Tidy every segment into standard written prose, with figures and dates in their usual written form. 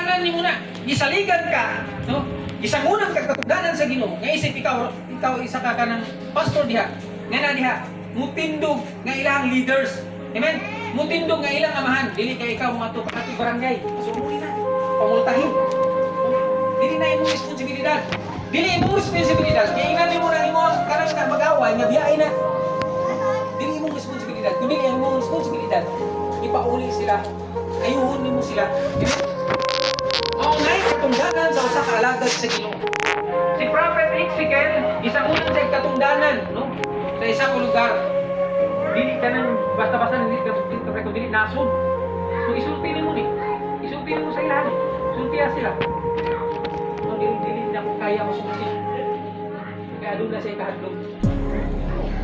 kinahanglan nimo na gisaligan ka, no? Gisangunan kag katungdanan sa Ginoo. Nga isip ikaw isa ka kanang pastor diha. Nga na diha, mutindog nga ilang leaders. Amen. Mutindog nga ilang amahan, dili kay ikaw mga ato barangay. Sumuli na. Pamultahin. Dili na imong responsibilidad. Dili imong responsibilidad. Kaya ingani mo na imo kanang na mag-away nga biyay na. Dili imong responsibilidad. Kundi imong responsibilidad. Ipauli sila. Ayuhon nimo sila. Mao nay katungdanan sa usa ka alagad sa Ginoo. Si Prophet Ezekiel isang unang sa katungdanan, no? Sa isang lugar. Dili ka nang basta-basta hindi ka dili nasod. So isulti nimo ni. Isulti nimo sa ilahan. Sultiya sila. No, dili na ko kaya masulti. Kaya adun na siya kahadlok.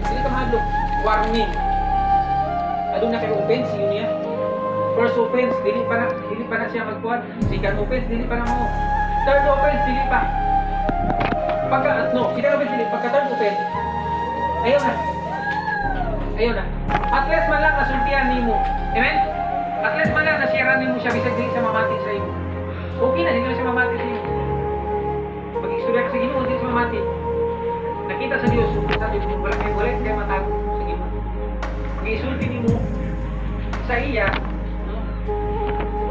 Dili ka mahadlok. Warning. Adun na kay offense yun niya. First offense, dili pa na siya magkuhan. Second offense, dili pa na mo. Third offense, dili pa. Second offense, dili. Pagka third offense, ayaw na. At least man lang nasultihan nimo. Amen? At least man lang nasiyaran nimo siya bisag dili siya mamati sa iyo. Okay na, hindi na siya mamati sa iyo. Mag-istorya ka sa Ginoo, hindi siya mamati. Nakita sa Diyos, sabi mo, wala kaya matago sa Ginoo. Mag-isulti nimo sa iya,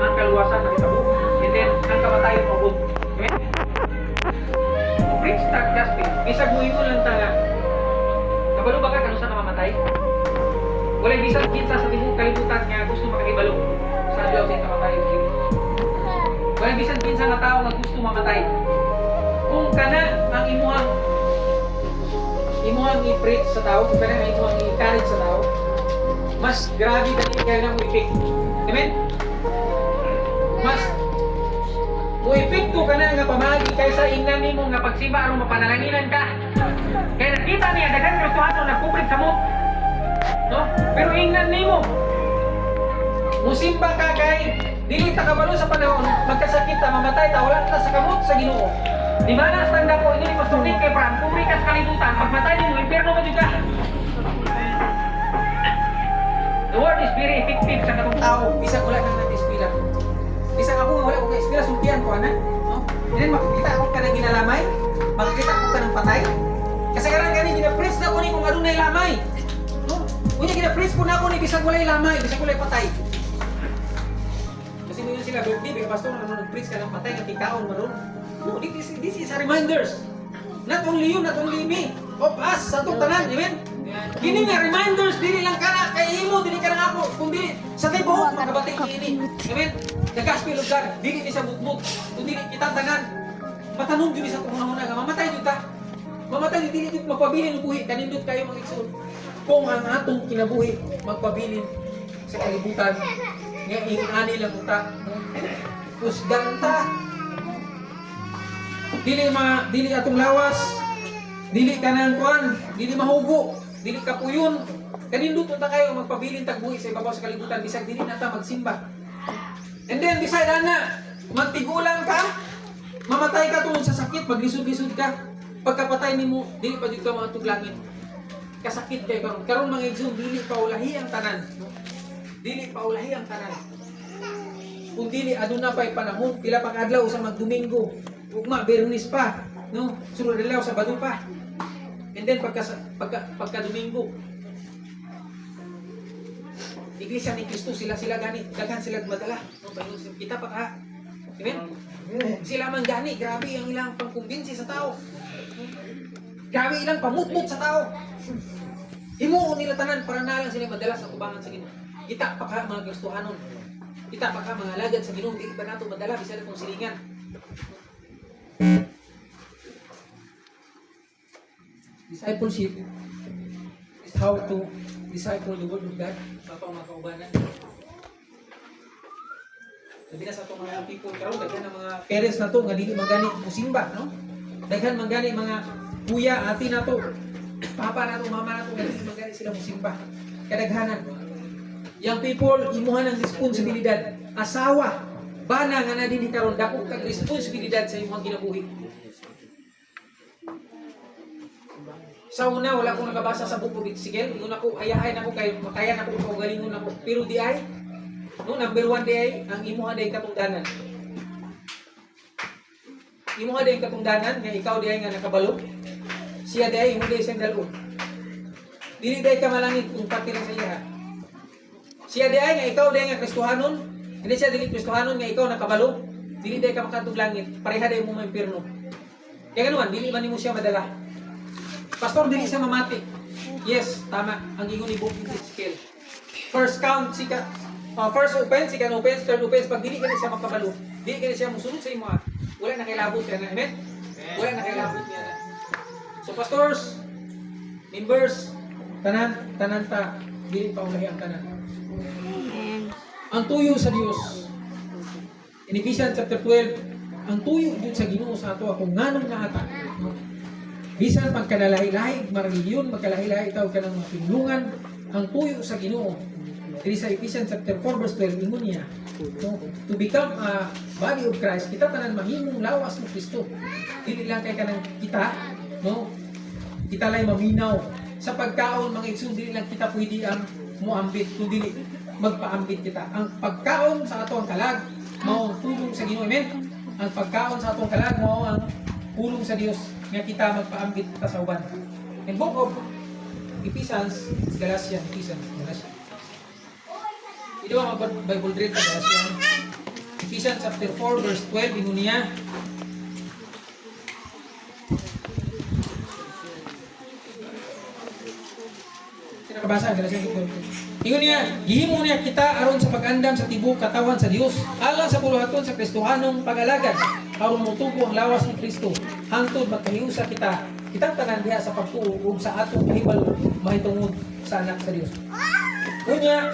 ang kaluwasan ng itabo, and then ang kamatayon mabot. Amen? Preach that gospel. Bisag mo imo lang tanga. Kabalo ba ka kung saan ka mamatay? Wala bisag kinsa sa tibuok kalibutan nga gusto makahibalo sa adlaw sa kamatayon. Wala bisag kinsa nga tao nga gusto mamatay. Kung kana ang imuhang i-preach sa tao, kung kana ang imuhang i-encourage sa tao, mas grabe dali kayo ng effect. Amen? Mas muipikto ka na nga pamagi kaysa ingnan nimo nga pagsimba aron mapanalanginan ka. Kaya nakita niya daghan Kristohano nagkuprit sa mo. No? Pero ingnan nimo. Musimba ka kay dili ta kabalo sa panahon magkasakit ta mamatay ta wala ta sa kamot sa Ginoo. Di ba na tanda ko ini Pastor Nick kay Fran, kung ka sa kalibutan, pagmatay mo impyerno ka juga. The word is very effective sa katong tao. Bisag wala kang nag-espira. Bisag ako wala ko ka-espira, sultihan ko, ana. No? Then makikita ako ka ng ginalamay, makikita ako ka ng patay. Kasi karang gani, gina-preach na ko ni kung adunay lamay. No? Kunya gina-preach po na ako ni bisag walay lamay, bisag walay patay. Kasi mo yun sila, birthday, bigla pastor, nag-preach ka ng patay, katikaon maroon. No, this is a reminders. Not only you, not only me, of us, sa itong tanan, amen? Kini nga reminders, dili lang kana kay imo, dili ka na ako, kundi sa tibuok magkabatay kini. Amen? The gospel of God, dili ni sa butbut, kundi kita tanan. Matanong gyud sa tunga-una nga mamatay jud ta. Mamatay dili jud magpabilin og buhi, kanindot kayo mga igsoon. Kung ang atong kinabuhi magpabilin sa kalibutan, nga ingani lang ta. Usgan ta. Dili atong lawas, dili kanang kuan, dili mahugo. Dili ka puyon. Kanindot ta kayo magpabilin tagbuhi sa ibabaw sa kalibutan bisag dili na ta magsimba. And then beside ana, magtigulang ka, mamatay ka tungod sa sakit, maglisod-lisod ka. Pagkapatay nimo, dili pa jud ka maatog langit. Kasakit kay karon. Karon mga igsoon dili pa ulahi ang tanan. Dili pa ulahi ang tanan. Kung dili aduna pay panahon, pila pang adlaw sa magdomingo, ugma Biyernes pa, no? Sunod adlaw Sabado pa. And then pagka Domingo, Iglesia ni Cristo sila gani, daghan sila madala. No, kita pa ka. Amen. Sila man gani, grabe ang ilang pangkumbinsi sa tao. Grabe ilang pamutmut sa tao. Himuon nila tanan para na lang sila madala sa tubangan sa Ginoo. Kita pa ka mga Kristohanon. Kita pa ka mga alagad sa Ginoo, di pa nato madala bisan kung silingan. Discipleship is how to disciple the word of God. Papa mga kaubanan. Sabi na sa itong mga people karon daghan ang mga parents na to nga dili magani musimba, no? Daghan magani mga kuya, ati na to, papa na to, mama na to nga dili magani sila musimba. Kadaghanan. Young people imuhan ang responsibilidad. Asawa, bana nga na dinhi karon dako kag responsibilidad sa imong kinabuhi. Sa una, wala akong nakabasa sa book of Ezekiel. Yun ako, ayahay na ko kayo, makayan ako kung galingon ako. Pero di ay, no, number 1 di ay, ang imuhan ay katungdanan. imo nga din katungdanan nga ikaw diay nga nakabalo. Siya diay imo diay siyang dalon. Dili diay ka malangit kung pati lang sa iya. Siya diay nga ikaw diay nga Kristohanon. Hindi siya dili Kristohanon nga ikaw nakabalo. Dili diay ka makatug langit. Pareha diay mo may impierno. Kaya ganoon, dili man nimo siya madala. Pastor, dili siya mamati. Yes, tama. Ang ingon ni Book Ezekiel. First count, first offense, second offense, third offense. Pag dili ka na siya makabalo, dili ka na siya musunod sa imo. Wala na kailabot yan. Amen? Wala na kailabot yan. So, pastors, members, tanan ta, dili pa ulahi ang tanan. Ang tuyo sa Dios. In Ephesians chapter 12, ang tuyo dun sa Ginoo sa ato ako nganong naata. Bisan pagkanalahi-lahi, mareliyon, magkalahi-lahi itaw ka ng mga pinulungan, ang tuyo sa Ginoo. Dili sa Ephesians chapter 4 verse 12 ingon niya, no, to become a body of Christ, kita tanan mahimong lawas ni Kristo. Dili lang kay kanang kita, no? Kita lay maminaw sa pagkaon mga igsoon, dili lang kita pwede ang muambit, kundi magpaambit kita. Ang pagkaon sa ato ang kalag mao ang tulong sa Ginoo. Amen. Ang pagkaon sa atong kalag mao ang pulong sa Dios nga kita magpaambit ta sa uban. In book of Ephesians, Galatians, ito ang Bible read sa Galatians. Ephesians chapter 4 verse 12 ingon niya. Kinakabasa Galatians 4. Ingon niya, gihimo niya kita aron sa pag-andam sa tibok katawan sa Dios, alang sa buluhaton sa Kristohanong pag-alagad, aron motubo ang lawas ni Kristo, hangtod magkahiusa kita, kitang tanan diha sa pagtuo ug sa atong kahibalo mahitungod sa anak sa Dios. Unya,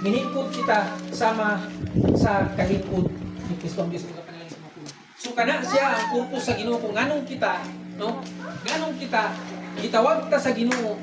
mihingkod kita sama sa kahingkod ni Kristo ang Dios ug kanilang sumapulo. So kana siya ang purpose sa Ginoo kung nganong kita, no? Nganong kita gitawag ta sa Ginoo